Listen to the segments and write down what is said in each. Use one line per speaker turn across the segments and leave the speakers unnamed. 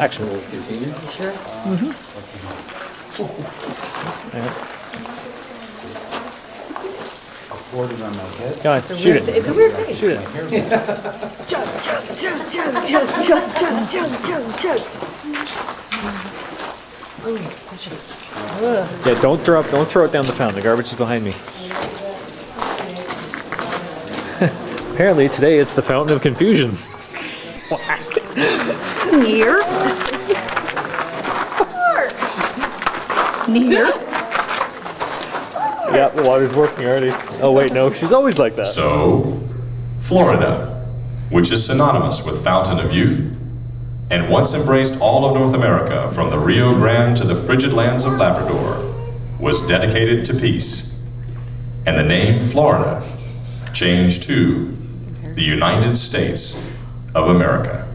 Action.
Continue.
Sure.
Boarding on my head.
Go on, shoot it.
It's a weird face.
Shoot it.
Chug, chug, chug, chug, chug, chug, chug, chug, chug, chug.
Yeah, don't throw it down the fountain. The garbage is behind me. Apparently today it's the fountain of confusion.
Near. Near.
Yeah, the water's working already. Oh wait, no, she's always like that.
So, Florida, which is synonymous with Fountain of Youth, and once embraced all of North America from the Rio Grande to the frigid lands of Labrador, was dedicated to peace. And the name Florida changed to the United States of America.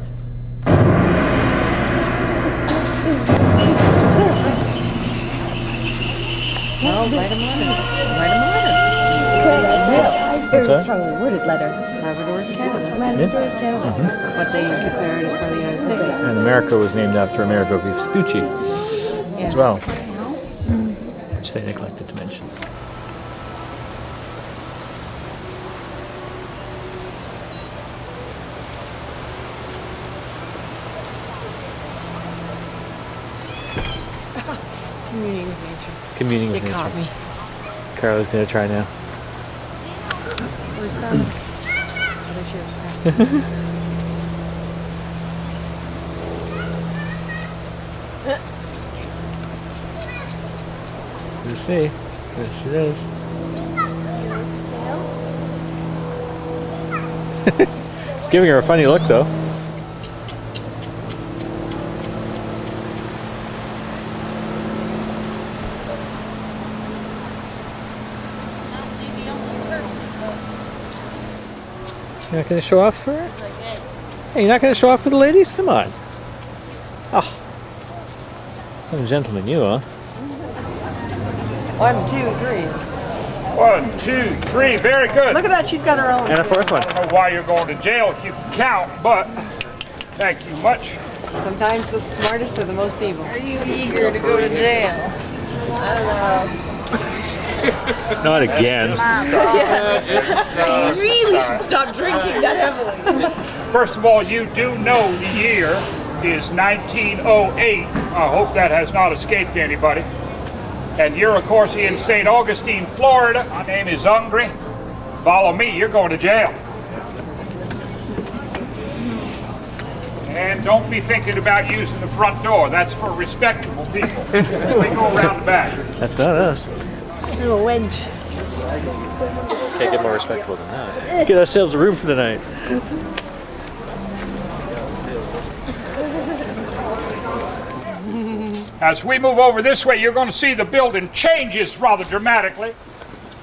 Well, write him on it.
Very strongly worded letter.
Labrador's Canada.
Labrador's Canada.
But they declared as part of the United States.
And America was named after Amerigo Vespucci as well, which they neglected to mention.
Communing with nature.
Communing with
You
nature.
caught me.
Carla's gonna try now.
Where's Carla? Oh, there she is.
Let's see. Yes, she does. It's giving her a funny look, though. You're not going to show off for her? Hey, you're not going to show off for the ladies? Come on. Oh. Some gentleman, you, huh?
1, 2, 3.
1, 2, 3. Very good.
Look at that. She's got her own.
And a fourth one.
I don't know why you're going to jail if you can count, but thank you much.
Sometimes the smartest are the most evil.
Are you eager to go to jail? I don't know.
Not again.
You really should stop drinking that heavily.
First of all, you do know the year is 1908. I hope that has not escaped anybody. And you're, of course, in St. Augustine, Florida. My name is Hungry. Follow me, you're going to jail. And don't be thinking about using the front door. That's for respectable people. We go around the back.
That's not us.
I'm a wench.
Can't get more respectable than that. Get ourselves a room for the night.
As we move over this way, you're going to see the building changes rather dramatically.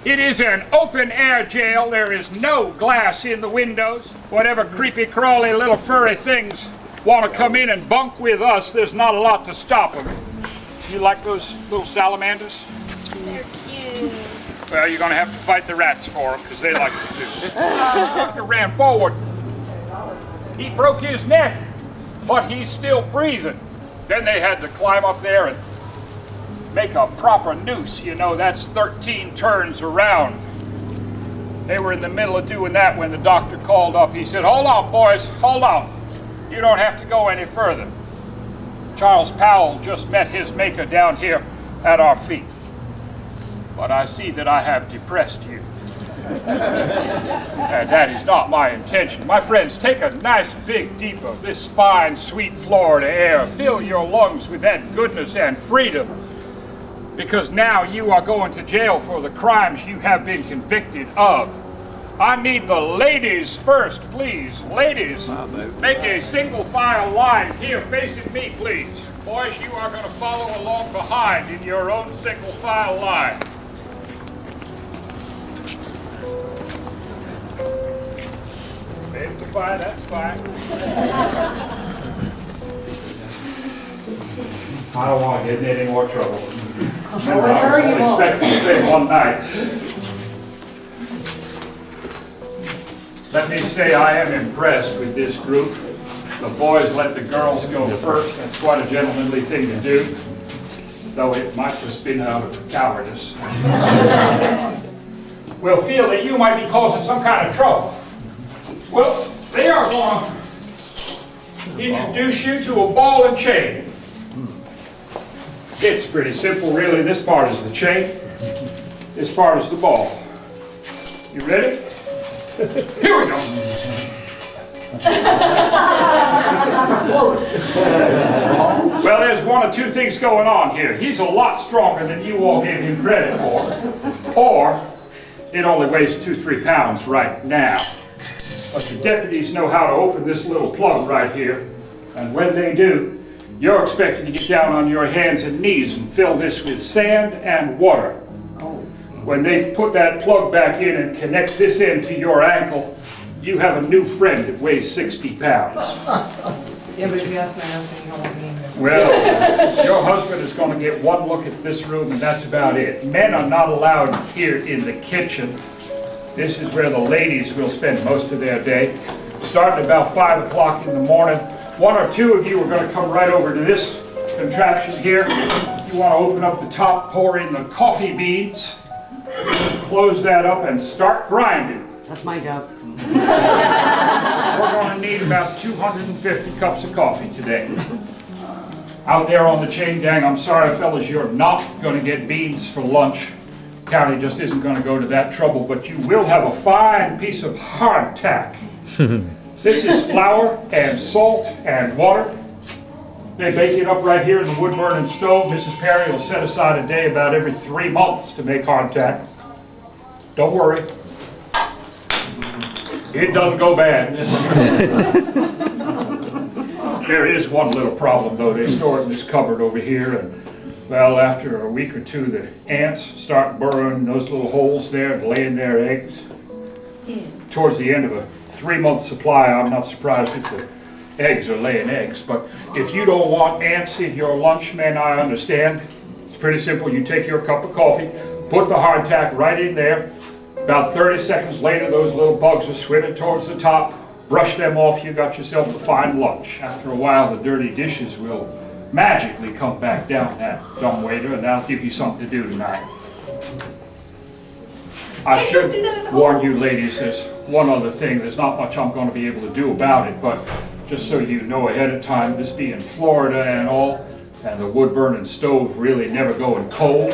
It is an open-air jail. There is no glass in the windows. Whatever creepy-crawly little furry things want to come in and bunk with us, there's not a lot to stop them. You like those little salamanders?
They're cute.
Well, you're going to have to fight the rats for them because they like them too. Doctor ran forward. He broke his neck, but he's still breathing. Then they had to climb up there and make a proper noose. You know, that's 13 turns around. They were in the middle of doing that when the doctor called up. He said, "Hold on, boys, hold on. You don't have to go any further. Charles Powell just met his maker down here at our feet. But I see that I have depressed you. And that is not my intention. My friends, take a nice big deep of this fine, sweet Florida air. Fill your lungs with that goodness and freedom. Because now you are going to jail for the crimes you have been convicted of. I need the ladies first, please. Ladies, make a single file line here facing me, please. Boys, you are going to follow along behind in your own single file line. Failed to fire, that's fine. I don't want to get in any more trouble. Remember, I was only expecting to stay one night. Let me say I am impressed with this group. The boys let the girls go first. That's quite a gentlemanly thing to do, though it might just been out of cowardice. Will feel that you might be causing some kind of trouble. Well, they are going to introduce you to a ball and chain. It's pretty simple, really. This part is the chain. This part is the ball. You ready? Here we go. Well, there's one of two things going on here. He's a lot stronger than you all gave him credit for. Or, it only weighs 2-3 pounds right now. But the deputies know how to open this little plug right here. And when they do, you're expected to get down on your hands and knees and fill this with sand and water. When they put that plug back in and connect this end to your ankle, you have a new friend that weighs 60 pounds.
Yeah, but if you ask my husband, you don't want me in there.
Well, your husband is going to get one look at this room and that's about it. Men are not allowed here in the kitchen. This is where the ladies will spend most of their day. Starting about 5 o'clock in the morning, one or two of you are going to come right over to this contraption here. You want to open up the top, pour in the coffee beans, close that up and start grinding.
That's my job.
We're going to need about 250 cups of coffee today. Out there on the chain gang, I'm sorry fellas, you're not going to get beans for lunch. County just isn't going to go to that trouble, but you will have a fine piece of hardtack. This is flour and salt and water. They bake it up right here in the wood-burning stove. Mrs. Perry will set aside a day about every 3 months to make hardtack. Don't worry. It doesn't go bad. There is one little problem though. They store it in this cupboard over here, and well, after a week or two, the ants start burrowing those little holes there and laying their eggs. Towards the end of a 3-month supply, I'm not surprised if the eggs are laying eggs. But if you don't want ants in your lunch, man, I understand. It's pretty simple. You take your cup of coffee, put the hardtack right in there. About 30 seconds later, those little bugs are swimming towards the top. Brush them off, you got yourself a fine lunch. After a while, the dirty dishes will magically come back down that dumbwaiter, and that'll give you something to do tonight. I should warn you ladies, there's one other thing. There's not much I'm going to be able to do about it, but just so you know ahead of time, this being Florida and all, and the wood-burning stove really never going cold,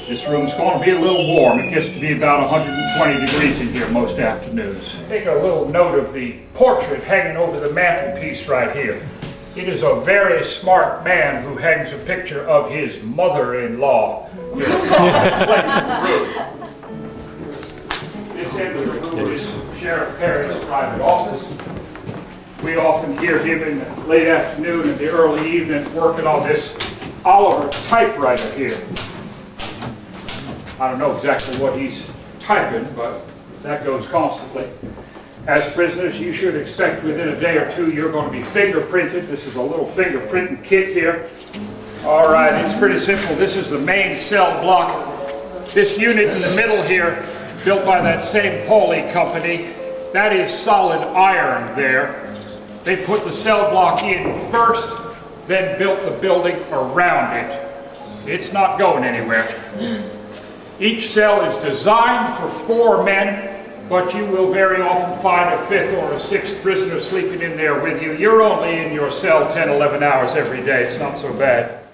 this room's going to be a little warm. It gets to be about 120 degrees in here most afternoons. Take a little note of the portrait hanging over the mantelpiece right here. It is a very smart man who hangs a picture of his mother-in-law in a complex room. This end of the room is Sheriff Perry's private office. We often hear him in the late afternoon and the early evening working on this Oliver typewriter here. I don't know exactly what he's typing, but that goes constantly. As prisoners, you should expect within a day or two you're going to be fingerprinted. This is a little fingerprinting kit here. All right, it's pretty simple. This is the main cell block. This unit in the middle here, built by that same Pauly company, that is solid iron there. They put the cell block in first, then built the building around it. It's not going anywhere. Each cell is designed for 4 men, but you will very often find a 5th or a 6th prisoner sleeping in there with you. You're only in your cell 10, 11 hours every day. It's not so bad.